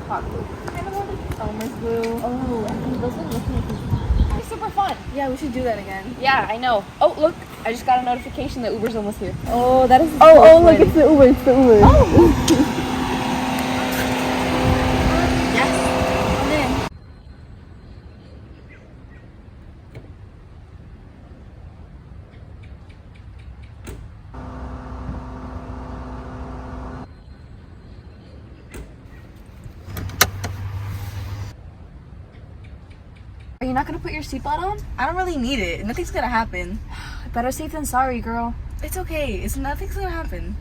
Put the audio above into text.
hot glue. I kind of wanted Elmer's glue. Oh, and those ones look like It's super fun. Yeah, we should do that again. Yeah, I know. Oh, look, I just got a notification that Uber's almost here. Oh, that is. Oh, look, it's the Uber. It's the Uber. Yes. Come in. Are you not gonna put your seatbelt on? I don't really need it. Nothing's gonna happen. Better safe than sorry, girl. It's okay. Nothing's gonna happen.